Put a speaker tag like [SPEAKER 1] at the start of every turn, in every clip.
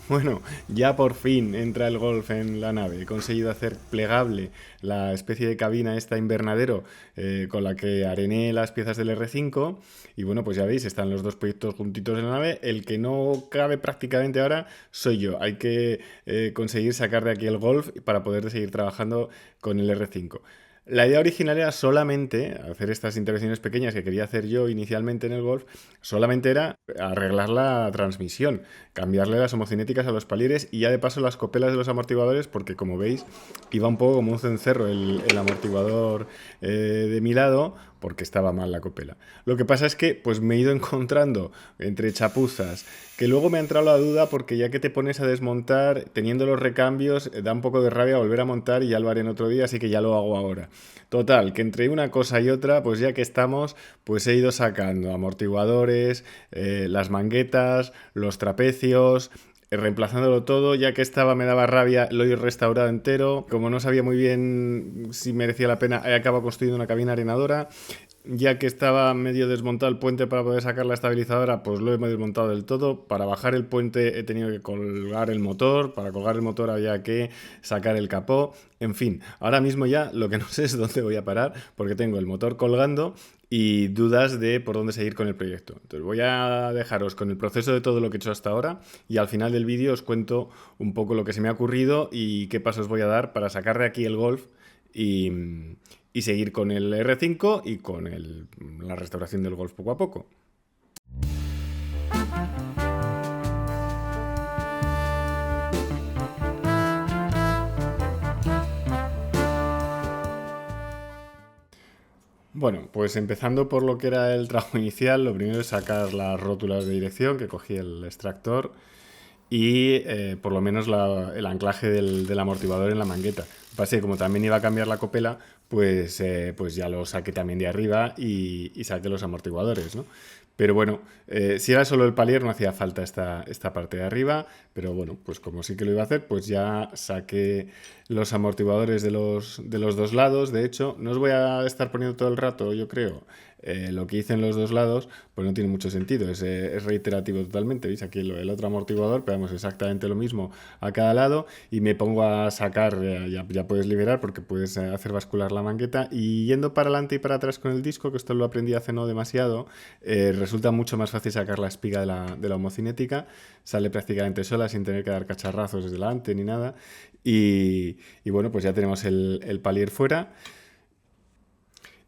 [SPEAKER 1] Bueno, ya por fin entra el Golf en la nave. He conseguido hacer plegable la especie de cabina esta invernadero con la que arené las piezas del R5. Y bueno, pues ya veis, están los dos proyectos juntitos en la nave. El que no cabe prácticamente ahora soy yo. Hay que conseguir sacar de aquí el Golf para poder seguir trabajando con el R5. La idea original era solamente hacer estas intervenciones pequeñas que quería hacer yo inicialmente en el Golf, solamente era arreglar la transmisión, cambiarle las homocinéticas a los palieres y ya de paso las copelas de los amortiguadores, porque como veis iba un poco como un cencerro el amortiguador de mi lado, porque estaba mal la copela. Lo que pasa es que pues me he ido encontrando entre chapuzas, que luego me ha entrado la duda porque ya que te pones a desmontar, teniendo los recambios, da un poco de rabia volver a montar y ya lo haré en otro día, así que ya lo hago ahora. Total, que entre una cosa y otra, pues ya que estamos, pues he ido sacando amortiguadores, las manguetas, los trapecios, reemplazándolo todo, ya que estaba me daba rabia, lo he restaurado entero. Como no sabía muy bien si merecía la pena, he acabado construyendo una cabina arenadora. Ya que estaba medio desmontado el puente para poder sacar la estabilizadora, pues lo he medio desmontado del todo. Para bajar el puente he tenido que colgar el motor. Para colgar el motor había que sacar el capó. En fin, ahora mismo ya lo que no sé es dónde voy a parar porque tengo el motor colgando y dudas de por dónde seguir con el proyecto. Entonces voy a dejaros con el proceso de todo lo que he hecho hasta ahora y al final del vídeo os cuento un poco lo que se me ha ocurrido y qué pasos voy a dar para sacar de aquí el Golf y, y seguir con el R5 y con la restauración del Golf poco a poco. Bueno, pues empezando por lo que era el trabajo inicial, lo primero es sacar las rótulas de dirección, que cogí el extractor, y por lo menos el anclaje del amortiguador en la mangueta. Pasa que como también iba a cambiar la copela, pues ya lo saqué también de arriba y saqué los amortiguadores, ¿no? Pero bueno, si era solo el palier no hacía falta esta parte de arriba, pero bueno, pues como sí que lo iba a hacer, pues ya saqué los amortiguadores de los dos lados. De hecho, no os voy a estar poniendo todo el rato, yo creo, lo que hice en los dos lados, pues no tiene mucho sentido, es reiterativo totalmente. ¿Veis? Aquí el otro amortiguador, pegamos exactamente lo mismo a cada lado y me pongo a sacar, ya puedes liberar porque puedes hacer bascular la mangueta y yendo para adelante y para atrás con el disco, que esto lo aprendí hace no demasiado, resulta mucho más fácil sacar la espiga de la homocinética, sale prácticamente sola sin tener que dar cacharrazos desde delante ni nada y bueno, pues ya tenemos el palier fuera.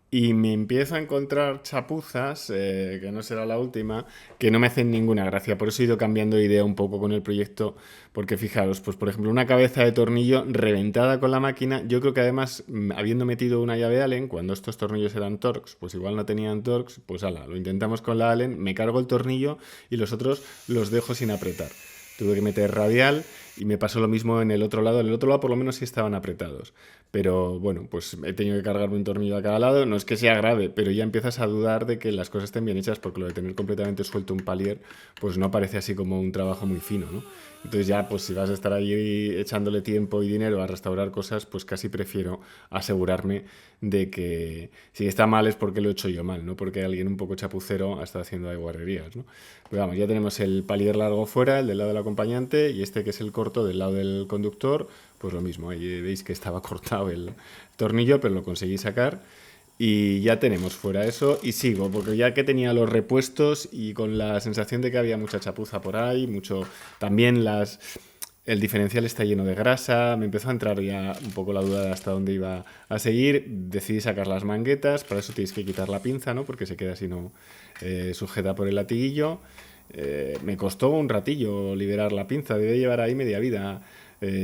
[SPEAKER 1] Y me empiezo a encontrar chapuzas, que no será la última, que no me hacen ninguna gracia. Por eso he ido cambiando de idea un poco con el proyecto. Porque fijaros, pues por ejemplo, una cabeza de tornillo reventada con la máquina. Yo creo que además, habiendo metido una llave Allen, cuando estos tornillos eran Torx, pues igual no tenían Torx, pues ala, lo intentamos con la Allen, me cargo el tornillo y los otros los dejo sin apretar. Tuve que meter radial y me pasó lo mismo en el otro lado. En el otro lado por lo menos sí estaban apretados. Pero bueno, pues he tenido que cargarme un tornillo a cada lado. No es que sea grave, pero ya empiezas a dudar de que las cosas estén bien hechas porque lo de tener completamente suelto un palier, pues no parece así como un trabajo muy fino, ¿no? Entonces ya, pues si vas a estar allí echándole tiempo y dinero a restaurar cosas, pues casi prefiero asegurarme de que si está mal es porque lo he hecho yo mal, no porque alguien un poco chapucero ha estado haciendo ahí guarrerías, ¿no? Pero vamos, ya tenemos el palier largo fuera, el del lado del acompañante, y este que es el corto del lado del conductor, pues lo mismo, ahí veis que estaba cortado el tornillo, pero lo conseguí sacar. Y ya tenemos fuera eso y sigo, porque ya que tenía los repuestos y con la sensación de que había mucha chapuza por ahí, también el diferencial está lleno de grasa, me empezó a entrar ya un poco la duda de hasta dónde iba a seguir, decidí sacar las manguetas, para eso tienes que quitar la pinza, ¿no? Porque se queda así no sujeta por el latiguillo. Me costó un ratillo liberar la pinza, debe llevar ahí media vida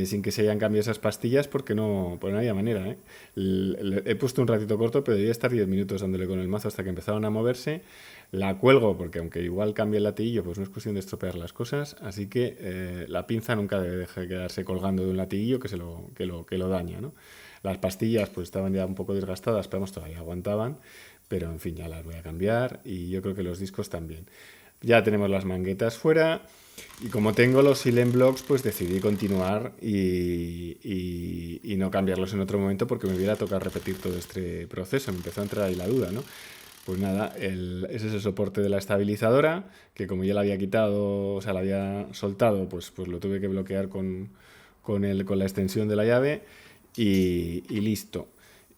[SPEAKER 1] sin que se hayan cambiado esas pastillas porque no había manera. He puesto un ratito corto, pero debía estar 10 minutos dándole con el mazo hasta que empezaron a moverse. La cuelgo porque aunque igual cambie el latiguillo, pues no es cuestión de estropear las cosas. Así que la pinza nunca debe dejar de quedarse colgando de un latiguillo que lo daña, ¿no? Las pastillas pues estaban ya un poco desgastadas, pero vamos, todavía aguantaban. Pero en fin, ya las voy a cambiar y yo creo que los discos también. Ya tenemos las manguetas fuera y como tengo los silent blocks, pues decidí continuar y no cambiarlos en otro momento porque me hubiera tocado repetir todo este proceso. Me empezó a entrar ahí la duda, ¿no? Pues nada, ese es el soporte de la estabilizadora, que como ya la había quitado, o sea, la había soltado, pues lo tuve que bloquear con la extensión de la llave y listo.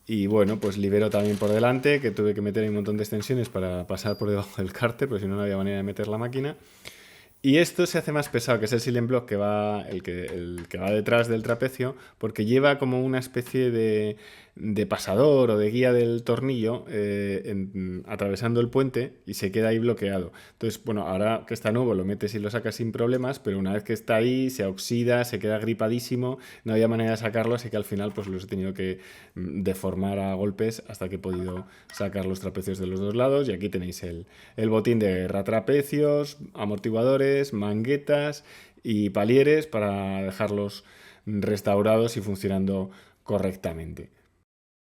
[SPEAKER 1] Y bueno, pues libero también por delante, que tuve que meter ahí un montón de extensiones para pasar por debajo del cárter, porque si no, no había manera de meter la máquina. Y esto se hace más pesado, que es el silent block que va, el que va detrás del trapecio, porque lleva como una especie de pasador o de guía del tornillo atravesando el puente y se queda ahí bloqueado. Entonces, bueno, ahora que está nuevo lo metes y lo sacas sin problemas, pero una vez que está ahí se oxida, se queda gripadísimo, no había manera de sacarlo, así que al final pues los he tenido que deformar a golpes hasta que he podido sacar los trapecios de los dos lados. Y aquí tenéis el botín de guerra: trapecios, amortiguadores, manguetas y palieres para dejarlos restaurados y funcionando correctamente.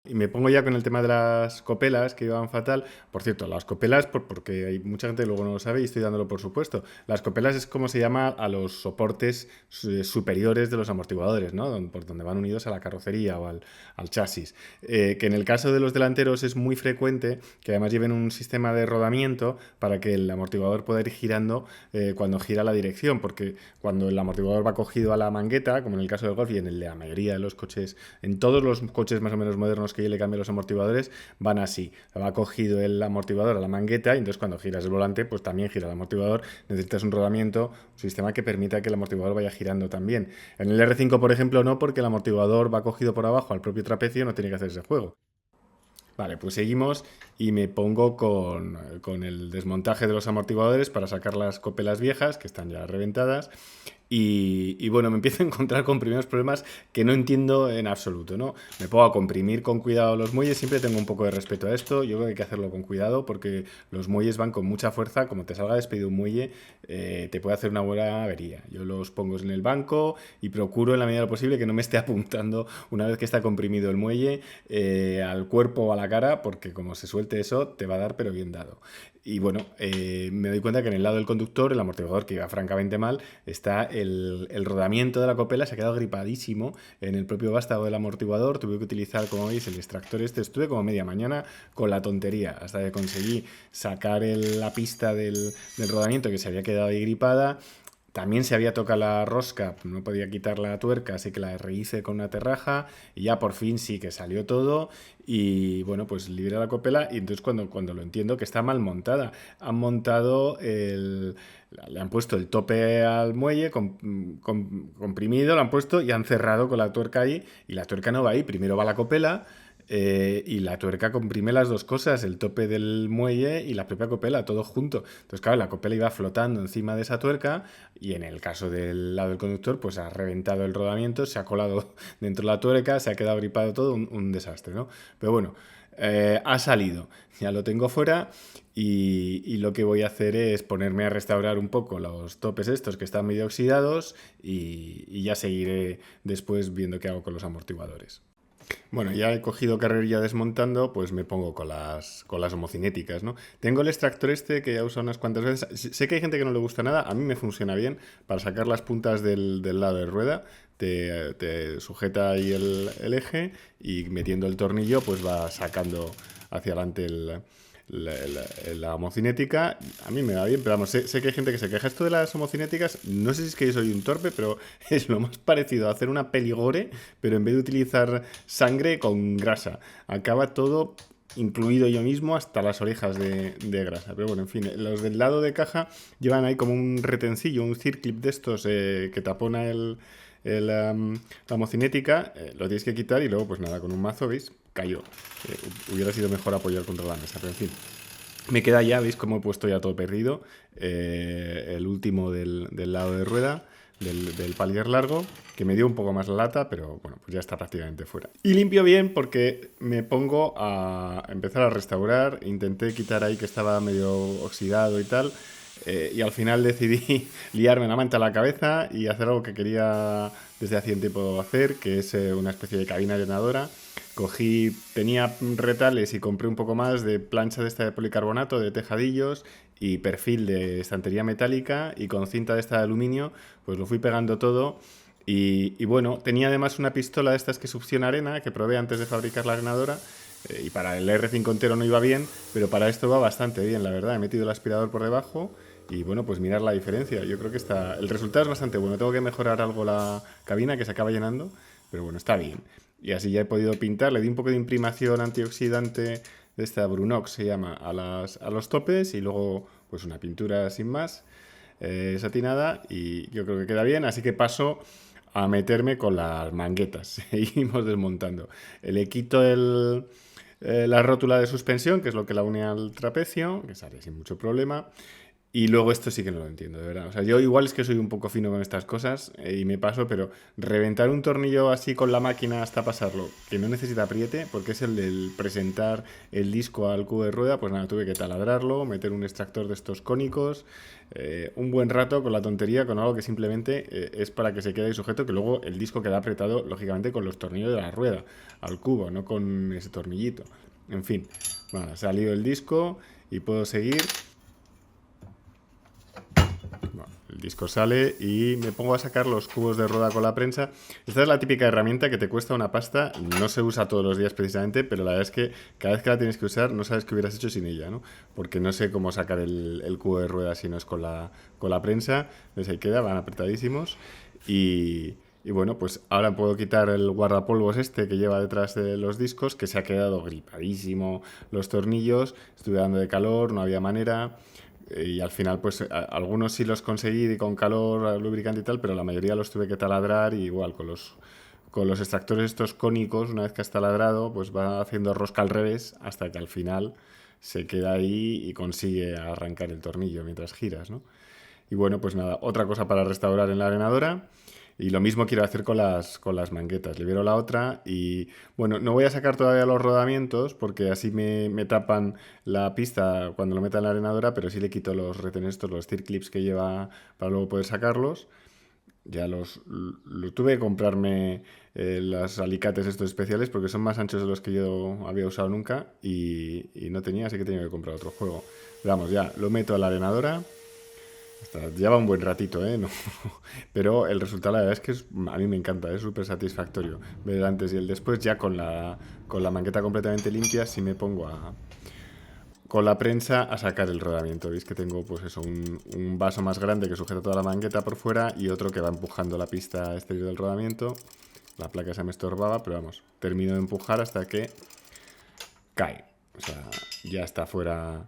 [SPEAKER 1] Y me pongo ya con el tema de las copelas que iban fatal. Por cierto, las copelas, porque hay mucha gente que luego no lo sabe y estoy dándolo por supuesto. Las copelas es como se llama a los soportes superiores de los amortiguadores, ¿no? Por donde van unidos a la carrocería o al chasis. Que en el caso de los delanteros es muy frecuente que además lleven un sistema de rodamiento para que el amortiguador pueda ir girando cuando gira la dirección, porque cuando el amortiguador va cogido a la mangueta, como en el caso del Golf y en la mayoría de los coches, en todos los coches más o menos modernos que yo le cambio los amortiguadores, van así. Va cogido el amortiguador a la mangueta y entonces cuando giras el volante, pues también gira el amortiguador. Necesitas un rodamiento, un sistema que permita que el amortiguador vaya girando también. En el R5, por ejemplo, no, porque el amortiguador va cogido por abajo al propio trapecio, no tiene que hacer ese juego. Vale, pues seguimos y me pongo con el desmontaje de los amortiguadores para sacar las copelas viejas, que están ya reventadas. Y bueno, me empiezo a encontrar con primeros problemas que no entiendo en absoluto, ¿no? Me pongo a comprimir con cuidado los muelles, siempre tengo un poco de respeto a esto, yo creo que hay que hacerlo con cuidado porque los muelles van con mucha fuerza, como te salga despedido un muelle, te puede hacer una buena avería. Yo los pongo en el banco y procuro en la medida de lo posible que no me esté apuntando una vez que está comprimido el muelle al cuerpo o a la cara, porque como se suelte eso, te va a dar pero bien dado. Y bueno, me doy cuenta que en el lado del conductor, el amortiguador que iba francamente mal, está el rodamiento de la copela, se ha quedado gripadísimo en el propio vástago del amortiguador. Tuve que utilizar, como veis, el extractor este. Estuve como media mañana con la tontería hasta que conseguí sacar la pista del rodamiento que se había quedado ahí gripada. También se había tocado la rosca, no podía quitar la tuerca, así que la rehice con una terraja y ya por fin sí que salió todo y bueno, pues libré la copela y entonces cuando lo entiendo que está mal montada. Han montado le han puesto el tope al muelle comprimido, lo han puesto y han cerrado con la tuerca ahí y la tuerca no va ahí, primero va la copela. Y la tuerca comprime las dos cosas, el tope del muelle y la propia copela, todo junto. Entonces, claro, la copela iba flotando encima de esa tuerca y en el caso del lado del conductor, pues ha reventado el rodamiento, se ha colado dentro de la tuerca, se ha quedado gripado todo, un desastre, ¿no? Pero bueno, ha salido, ya lo tengo fuera y lo que voy a hacer es ponerme a restaurar un poco los topes estos que están medio oxidados y ya seguiré después viendo qué hago con los amortiguadores. Bueno, ya he cogido carrerilla desmontando, pues me pongo con las homocinéticas, ¿no? Tengo el extractor este que ya he usado unas cuantas veces. Sé que hay gente que no le gusta nada, a mí me funciona bien para sacar las puntas del lado de rueda. Te sujeta ahí el eje y metiendo el tornillo pues va sacando hacia adelante la homocinética. A mí me va bien, pero vamos, sé que hay gente que se queja. Esto de las homocinéticas, no sé si es que yo soy un torpe, pero es lo más parecido a hacer una peligore, pero en vez de utilizar sangre con grasa. Acaba todo incluido yo mismo hasta las orejas de grasa. Pero bueno, en fin, los del lado de caja llevan ahí como un retencillo, un circlip de estos que tapona la homocinética, lo tienes que quitar y luego pues nada, con un mazo, ¿veis? Cayó. Hubiera sido mejor apoyar contra la mesa, pero en fin. Me queda ya, ¿veis cómo he puesto ya todo perdido? El último del lado de rueda, del palier largo, que me dio un poco más la lata, pero bueno, pues ya está prácticamente fuera. Y limpio bien porque me pongo a empezar a restaurar. Intenté quitar ahí que estaba medio oxidado y tal. Y al final decidí liarme una manta a la cabeza y hacer algo que quería desde hace un tiempo hacer, que es una especie de cabina llenadora. Tenía retales y compré un poco más de plancha de esta de policarbonato, de tejadillos y perfil de estantería metálica y con cinta de esta de aluminio, pues lo fui pegando todo. Y bueno, tenía además una pistola de estas que succiona arena, que probé antes de fabricar la arenadora, Y para el R5 entero no iba bien, pero para esto va bastante bien, la verdad. He metido el aspirador por debajo y bueno, pues mirar la diferencia. Yo creo que el resultado es bastante bueno. Tengo que mejorar algo la cabina que se acaba llenando, pero bueno, está bien. Y así ya he podido pintar. Le di un poco de imprimación antioxidante de esta Brunox, se llama, a los topes y luego pues una pintura sin más, satinada, y yo creo que queda bien. Así que paso a meterme con las manguetas. Seguimos desmontando. Le quito la rótula de suspensión, que es lo que la une al trapecio, que sale sin mucho problema. Y luego esto sí que no lo entiendo, de verdad. O sea, yo igual es que soy un poco fino con estas cosas, y me paso, pero reventar un tornillo así con la máquina hasta pasarlo, que no necesita apriete, porque es el del presentar el disco al cubo de rueda, pues nada, tuve que taladrarlo, meter un extractor de estos cónicos, un buen rato con la tontería, con algo que simplemente es para que se quede ahí sujeto, que luego el disco queda apretado, lógicamente, con los tornillos de la rueda al cubo, no con ese tornillito. En fin, bueno, ha salido el disco y puedo seguir. Bueno, el disco sale y me pongo a sacar los cubos de rueda con la prensa. Esta es la típica herramienta que te cuesta una pasta, no se usa todos los días precisamente, pero la verdad es que cada vez que la tienes que usar no sabes qué hubieras hecho sin ella, ¿no? Porque no sé cómo sacar el cubo de rueda si no es con la prensa. Entonces ahí queda, van apretadísimos. Y bueno, pues ahora puedo quitar el guardapolvos este que lleva detrás de los discos, que se ha quedado gripadísimo los tornillos. Estuve dando de calor, no había manera. Y al final, pues algunos sí los conseguí con calor, lubricante y tal, pero la mayoría los tuve que taladrar, y igual con los extractores estos cónicos, una vez que has taladrado, pues va haciendo rosca al revés hasta que al final se queda ahí y consigue arrancar el tornillo mientras giras, ¿no? Y bueno, pues nada, otra cosa para restaurar en la arenadora. Y lo mismo quiero hacer con las manguetas. Libero la otra y, bueno, no voy a sacar todavía los rodamientos porque así me tapan la pista cuando lo meta en la arenadora, pero sí le quito los retenes estos, los circlips que lleva para luego poder sacarlos. Ya lo tuve que comprarme, los alicates estos especiales porque son más anchos de los que yo había usado nunca, y no tenía, así que tenía que comprar otro juego. Pero vamos, ya, lo meto a la arenadora. Lleva un buen ratito, ¿eh? No. Pero el resultado, la verdad es que a mí me encanta, es súper satisfactorio ver el antes y el después, ya con la mangueta completamente limpia. Si me pongo con la prensa a sacar el rodamiento. Veis que tengo, pues eso, un vaso más grande que sujeta toda la mangueta por fuera y otro que va empujando la pista exterior del rodamiento. La placa se me estorbaba, pero vamos, termino de empujar hasta que cae. O sea, ya está fuera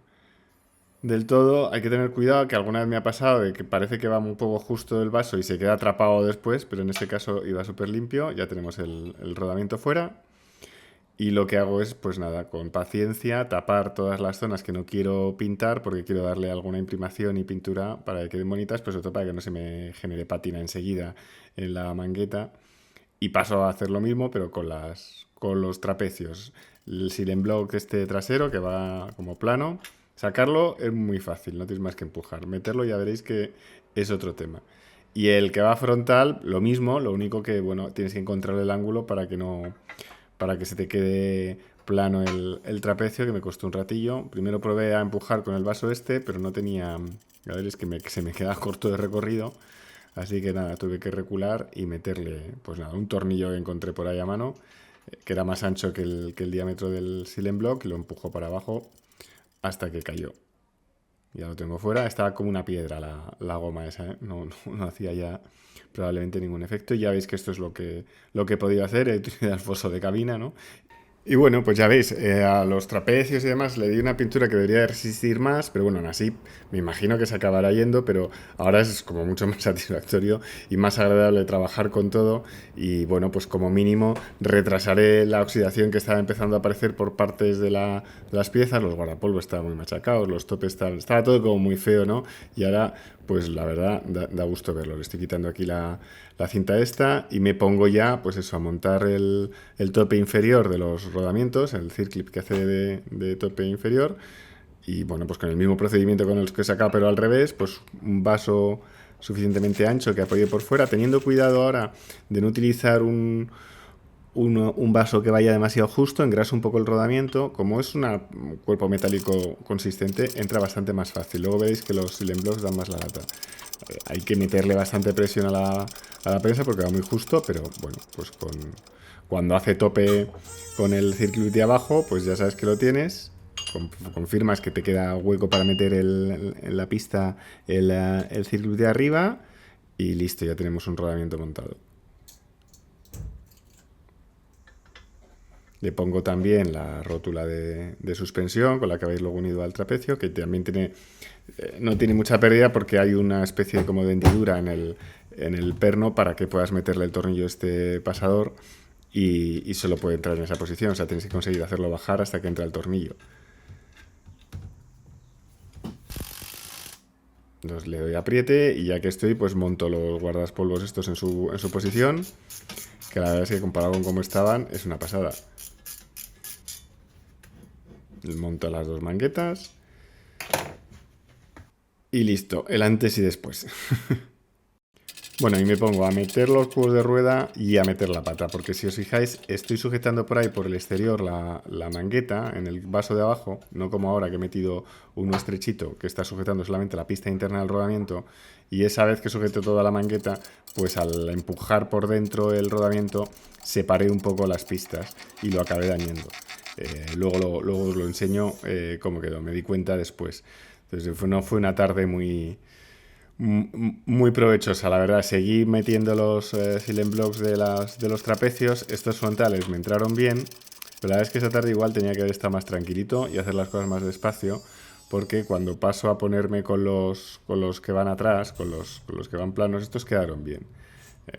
[SPEAKER 1] del todo. Hay que tener cuidado, que alguna vez me ha pasado de que parece que va un poco justo del vaso y se queda atrapado después, pero en este caso iba súper limpio. Ya tenemos el rodamiento fuera. Y lo que hago es, pues nada, con paciencia, tapar todas las zonas que no quiero pintar porque quiero darle alguna imprimación y pintura para que queden bonitas, pues sobre todo para que no se me genere pátina enseguida en la mangueta. Y paso a hacer lo mismo, pero con los trapecios. El Silent Block este trasero que va como plano. Sacarlo es muy fácil, no tienes más que empujar. Meterlo ya veréis que es otro tema. Y el que va frontal, lo mismo, lo único que, bueno, tienes que encontrar el ángulo para que se te quede plano el trapecio, que me costó un ratillo. Primero probé a empujar con el vaso este, pero no tenía, ya veréis que se me queda corto de recorrido. Así que nada, tuve que recular y meterle, pues nada, un tornillo que encontré por ahí a mano, que era más ancho que el diámetro del Silent Block, y lo empujó para abajo hasta que cayó. Ya lo tengo fuera. Estaba como una piedra la goma esa, ¿eh? No hacía ya probablemente ningún efecto. Y ya veis que esto es lo que he podido hacer. He utilizado el foso de cabina, ¿no? Y bueno, pues ya veis, a los trapecios y demás le di una pintura que debería resistir más, pero bueno, aún así me imagino que se acabará yendo, pero ahora es como mucho más satisfactorio y más agradable trabajar con todo. Y bueno, pues como mínimo retrasaré la oxidación que estaba empezando a aparecer por partes de las piezas. Los guardapolvos estaban muy machacados, los topes estaba todo como muy feo, ¿no? Y ahora, pues la verdad, da gusto verlo. Le estoy quitando aquí la cinta esta y me pongo ya, pues eso, a montar el tope inferior de los rodamientos, el circlip que hace de tope inferior. Y bueno, pues con el mismo procedimiento con el que he sacado, pero al revés, pues un vaso suficientemente ancho que apoye por fuera, teniendo cuidado ahora de no utilizar un vaso que vaya demasiado justo. Engraso un poco el rodamiento. Como es un cuerpo metálico consistente, entra bastante más fácil. Luego veréis que los Silent Blocks dan más la lata. Hay que meterle bastante presión a la prensa porque va muy justo, pero bueno, pues cuando hace tope con el circuito abajo, pues ya sabes que lo tienes. Confirmas que te queda hueco para meter en la pista el circuito de arriba y listo, ya tenemos un rodamiento montado. Le pongo también la rótula de suspensión con la que habéis luego unido al trapecio, que también no tiene mucha pérdida porque hay una especie como de hendidura en el perno para que puedas meterle el tornillo este pasador y solo puede entrar en esa posición. O sea, tienes que conseguir hacerlo bajar hasta que entra el tornillo. Entonces le doy apriete y ya que estoy, pues monto los guardaspolvos estos en su posición, que la verdad es que comparado con cómo estaban, es una pasada. Monto las dos manguetas y listo, el antes y después. Bueno, y me pongo a meter los cubos de rueda y a meter la pata, porque si os fijáis, estoy sujetando por ahí, por el exterior, la mangueta en el vaso de abajo, no como ahora que he metido uno estrechito que está sujetando solamente la pista interna del rodamiento, y esa vez que sujeto toda la mangueta, pues al empujar por dentro el rodamiento, separé un poco las pistas y lo acabé dañando. Luego os lo enseño cómo quedó, me di cuenta después. Entonces no fue una tarde muy provechosa, la verdad. Seguí metiendo los silent blocks de los trapecios. Estos frontales me entraron bien, pero la verdad es que esa tarde igual tenía que estar más tranquilito y hacer las cosas más despacio, porque cuando paso a ponerme con los que van atrás, con los que van planos, estos quedaron bien.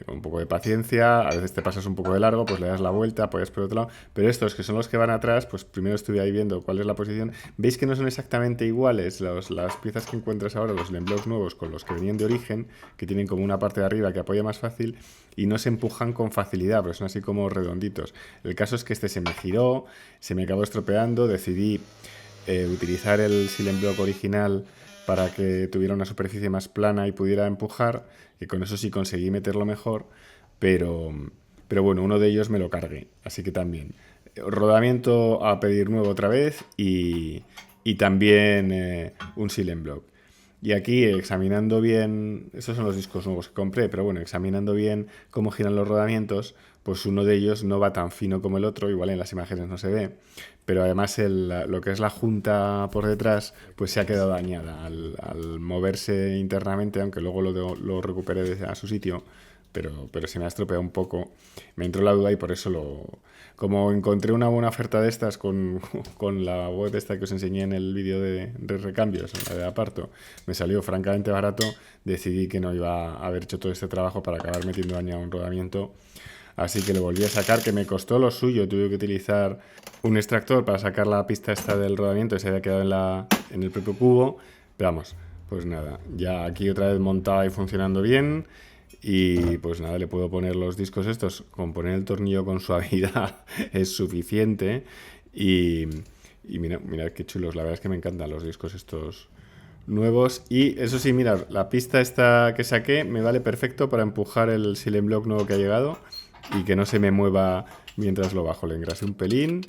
[SPEAKER 1] Con un poco de paciencia, a veces te pasas un poco de largo, pues le das la vuelta, apoyas por otro lado, pero estos que son los que van atrás, pues primero estuve ahí viendo cuál es la posición. Veis que no son exactamente iguales las piezas que encuentras ahora, los lemblocks nuevos, con los que venían de origen, que tienen como una parte de arriba que apoya más fácil y no se empujan con facilidad, pero son así como redonditos. El caso es que este se me giró, se me acabó estropeando, decidí utilizar el silent block original para que tuviera una superficie más plana y pudiera empujar, que con eso sí conseguí meterlo mejor, pero bueno, uno de ellos me lo cargué, así que también. Rodamiento a pedir nuevo otra vez y también un silent block. Y aquí examinando bien, estos son los discos nuevos que compré, pero bueno, examinando bien cómo giran los rodamientos, pues uno de ellos no va tan fino como el otro, igual en las imágenes no se ve, pero además lo que es la junta por detrás, pues se ha quedado dañada al moverse internamente, aunque luego lo recuperé a su sitio, pero se me ha estropeado un poco. Me entró la duda y por eso como encontré una buena oferta de estas con la web esta que os enseñé en el vídeo de recambios, la de Aparto, me salió francamente barato, decidí que no iba a haber hecho todo este trabajo para acabar metiendo daño a un rodamiento. Así que lo volví a sacar, que me costó lo suyo. Tuve que utilizar un extractor para sacar la pista esta del rodamiento que se había quedado en el propio cubo. Pero vamos, pues nada, ya aquí otra vez montada y funcionando bien. Y pues nada, le puedo poner los discos estos. Con poner el tornillo con suavidad es suficiente. Y mirad qué chulos. La verdad es que me encantan los discos estos nuevos. Y eso sí, mirad, la pista esta que saqué me vale perfecto para empujar el silent block nuevo que ha llegado y que no se me mueva mientras lo bajo. Le engrasé un pelín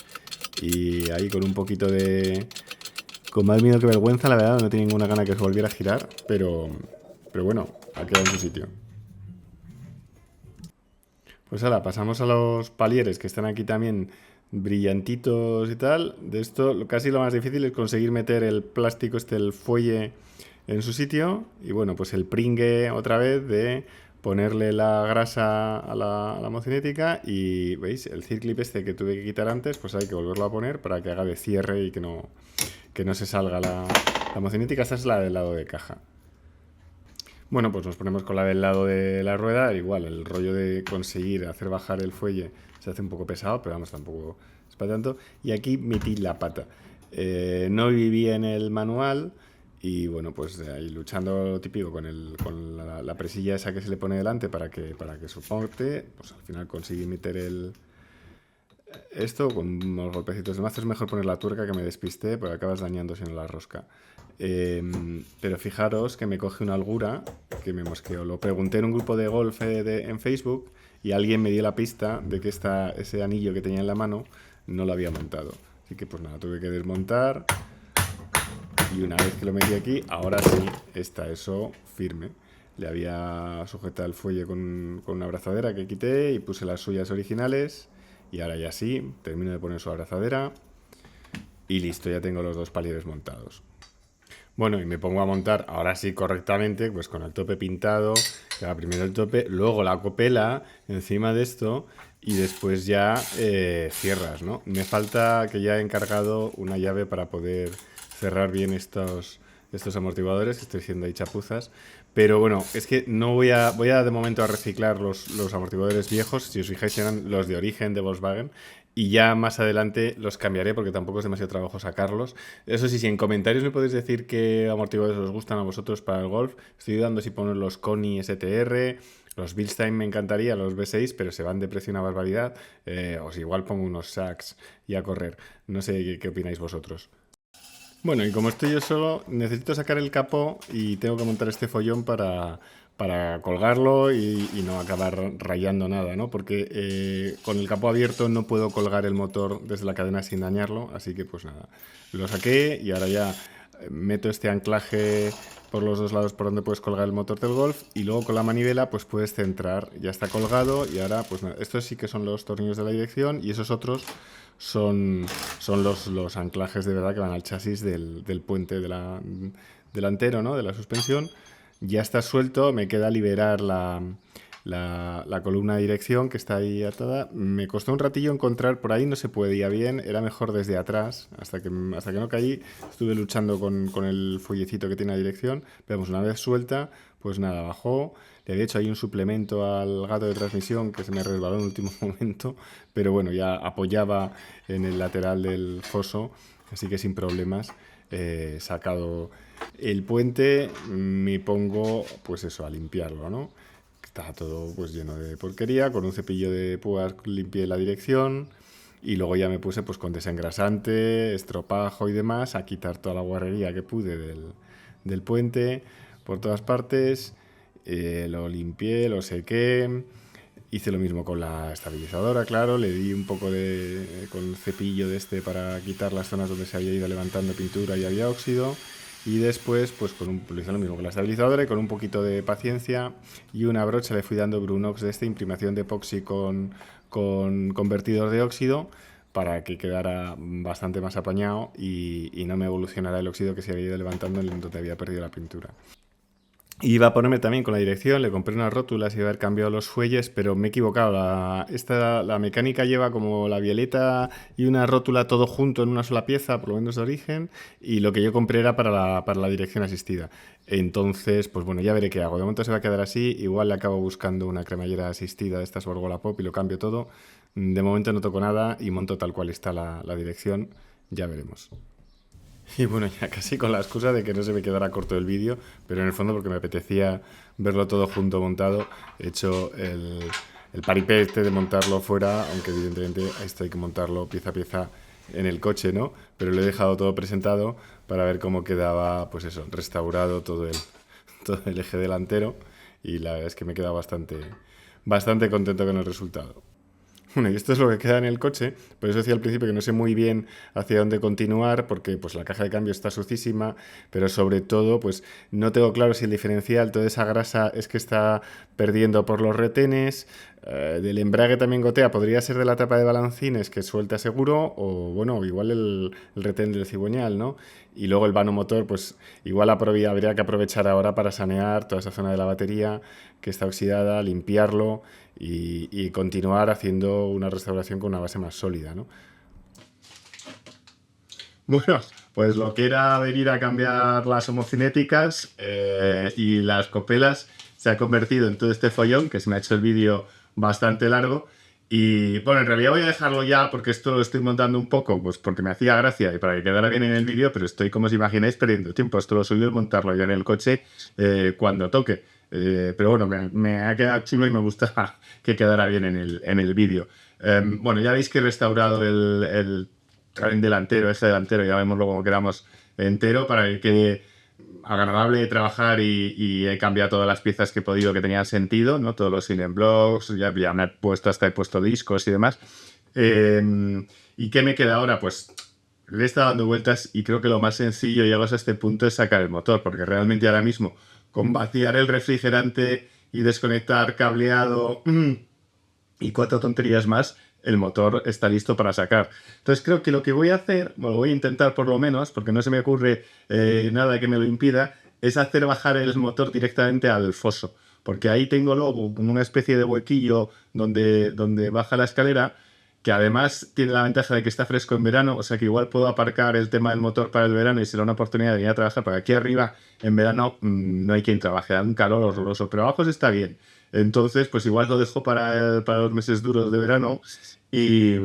[SPEAKER 1] y ahí con un poquito con más miedo que vergüenza, la verdad, no tenía ninguna gana que se volviera a girar, pero bueno, ha quedado en su sitio. Pues ahora pasamos a los palieres que están aquí también brillantitos y tal. De esto casi lo más difícil es conseguir meter el plástico el fuelle en su sitio. Y bueno, pues el pringue otra vez de ponerle la grasa a la mocinética y, ¿veis? El circlip este que tuve que quitar antes, pues hay que volverlo a poner para que haga de cierre y que no se salga la mocinética. Esta es la del lado de caja. Bueno, pues nos ponemos con la del lado de la rueda. Igual, el rollo de conseguir hacer bajar el fuelle se hace un poco pesado, pero vamos, tampoco es para tanto. Y aquí metí la pata. No viví en el manual y bueno, pues ahí luchando lo típico con la presilla esa que se le pone delante para que soporte, pues al final conseguí meter esto con unos golpecitos de mazo. Es mejor poner la tuerca, que me despisté, porque acabas dañando si no la rosca. Pero fijaros que me coge una holgura que me mosqueó. Lo pregunté en un grupo de golf en Facebook y alguien me dio la pista de que ese anillo que tenía en la mano no lo había montado. Así que pues nada, tuve que desmontar y una vez que lo metí aquí, ahora sí está eso firme. Le había sujetado el fuelle con una abrazadera que quité y puse las suyas originales. Y ahora ya sí, termino de poner su abrazadera y listo, ya tengo los dos palieres montados. Bueno, y me pongo a montar ahora sí correctamente, pues con el tope pintado, que haga primero el tope, luego la copela encima de esto y después ya cierras, ¿no? Me falta que ya he encargado una llave para poder cerrar bien estos amortiguadores, estoy haciendo ahí chapuzas, pero bueno, es que no voy a de momento a reciclar los amortiguadores viejos, si os fijáis eran los de origen de Volkswagen, y ya más adelante los cambiaré porque tampoco es demasiado trabajo sacarlos. Eso sí, si en comentarios me podéis decir qué amortiguadores os gustan a vosotros para el Golf, estoy dudando si poner los Koni STR, los Bilstein me encantaría, los V6, pero se van de precio una barbaridad, o si igual pongo unos Sachs y a correr. No sé qué opináis vosotros. Bueno, y como estoy yo solo, necesito sacar el capó y tengo que montar este follón para colgarlo y no acabar rayando nada, ¿no? Porque con el capó abierto no puedo colgar el motor desde la cadena sin dañarlo, así que pues nada, lo saqué y ahora ya meto este anclaje por los dos lados por donde puedes colgar el motor del Golf y luego con la manivela pues puedes centrar, ya está colgado y ahora pues nada, estos sí que son los tornillos de la dirección y esos otros son, son los anclajes de verdad que van al chasis del puente delantero, ¿no? De la suspensión. Ya está suelto, me queda liberar la columna de dirección que está ahí atada. Me costó un ratillo encontrar, por ahí no se podía bien, era mejor desde atrás, hasta que no caí, estuve luchando con el fuellecito que tiene la dirección. Vemos, una vez suelta, pues nada, bajó. Le había hecho ahí un suplemento al gato de transmisión que se me resbaló en el último momento, pero bueno, ya apoyaba en el lateral del foso, así que sin problemas. Sacado el puente, me pongo pues eso, a limpiarlo, ¿no? Está todo pues lleno de porquería, con un cepillo de púas limpié la dirección y luego ya me puse pues con desengrasante, estropajo y demás a quitar toda la guarrería que pude del puente por todas partes. Lo limpié, lo sequé. Hice lo mismo con la estabilizadora, claro, le di un poco con el cepillo de este para quitar las zonas donde se había ido levantando pintura y había óxido. Y después, pues lo hice lo mismo con la estabilizadora y con un poquito de paciencia y una brocha le fui dando Brunox de este, imprimación de epoxi con convertidor de óxido para que quedara bastante más apañado y no me evolucionara el óxido que se había ido levantando en donde había perdido la pintura. Iba a ponerme también con la dirección, le compré unas rótulas y iba a haber cambiado los fuelles, pero me he equivocado. La mecánica lleva como la bieleta y una rótula todo junto en una sola pieza, por lo menos de origen, y lo que yo compré era para la dirección asistida. Entonces, pues bueno, ya veré qué hago. De momento se va a quedar así, igual le acabo buscando una cremallera asistida de estas por Wallapop y lo cambio todo. De momento no toco nada y monto tal cual está la dirección, ya veremos. Y bueno, ya casi con la excusa de que no se me quedara corto el vídeo, pero en el fondo porque me apetecía verlo todo junto montado, he hecho el paripé este de montarlo fuera, aunque evidentemente esto hay que montarlo pieza a pieza en el coche, ¿no? Pero lo he dejado todo presentado para ver cómo quedaba, pues eso, restaurado todo el eje delantero y la verdad es que me he quedado bastante contento con el resultado. Bueno, y esto es lo que queda en el coche, por eso decía al principio que no sé muy bien hacia dónde continuar, porque pues la caja de cambio está sucísima, pero sobre todo pues no tengo claro si el diferencial, toda esa grasa es que está perdiendo por los retenes, del embrague también gotea, podría ser de la tapa de balancines que suelta seguro, o bueno, igual el retén del cigüeñal, ¿no? Y luego el vano motor, pues igual habría que aprovechar ahora para sanear toda esa zona de la batería que está oxidada, limpiarlo y continuar haciendo una restauración con una base más sólida, ¿no? Bueno, pues lo que era venir a cambiar las homocinéticas y las copelas se ha convertido en todo este follón, que se me ha hecho el vídeo bastante largo. Y bueno, en realidad voy a dejarlo ya porque esto lo estoy montando un poco, pues porque me hacía gracia y para que quedara bien en el vídeo, pero estoy, como os imagináis, perdiendo tiempo. Esto lo suyo es montarlo ya en el coche cuando toque. Pero bueno, me ha quedado chulo y me gusta que quedara bien en el vídeo. Bueno, ya veis que he restaurado el tren delantero, ese delantero, ya vemos luego cómo quedamos entero para que quede agradable de trabajar y he cambiado todas las piezas que he podido que tenían sentido, ¿no? Todos los Silent Blocks, ya me he puesto hasta he puesto discos y demás. ¿Y qué me queda ahora? Pues le he estado dando vueltas y creo que lo más sencillo, llegados a este punto, es sacar el motor, porque realmente ahora mismo con vaciar el refrigerante y desconectar cableado y 4 tonterías más, el motor está listo para sacar. Entonces creo que lo que voy a hacer, bueno, voy a intentar por lo menos, porque no se me ocurre nada que me lo impida, es hacer bajar el motor directamente al foso. Porque ahí tengo luego como una especie de huequillo donde baja la escalera, que además tiene la ventaja de que está fresco en verano, o sea que igual puedo aparcar el tema del motor para el verano y será una oportunidad de ir a trabajar, porque aquí arriba en verano no hay quien trabaje, da un calor horroroso, pero abajo está bien. Entonces, pues igual lo dejo para los meses duros de verano y,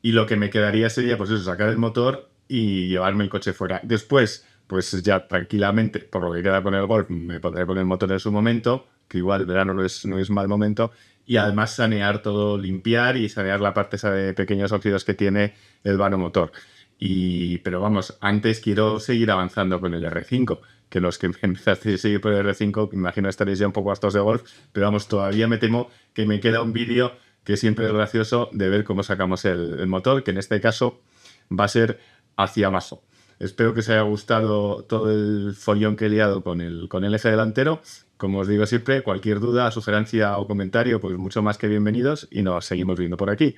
[SPEAKER 1] y lo que me quedaría sería, pues eso, sacar el motor y llevarme el coche fuera. Después, pues ya tranquilamente, por lo que queda con el Golf, me podré poner el motor en su momento, que igual el verano no es mal momento, y además sanear todo, limpiar y sanear la parte esa de pequeños óxidos que tiene el vano motor. Pero vamos, antes quiero seguir avanzando con el R5, que los que empezaste a seguir por el R5, imagino estaréis ya un poco hartos de Golf, pero vamos, todavía me temo que me queda un vídeo que siempre es gracioso de ver cómo sacamos el motor, que en este caso va a ser hacia abajo. Espero que os haya gustado todo el follón que he liado con el eje delantero. Como os digo siempre, cualquier duda, sugerencia o comentario, pues mucho más que bienvenidos y nos seguimos viendo por aquí.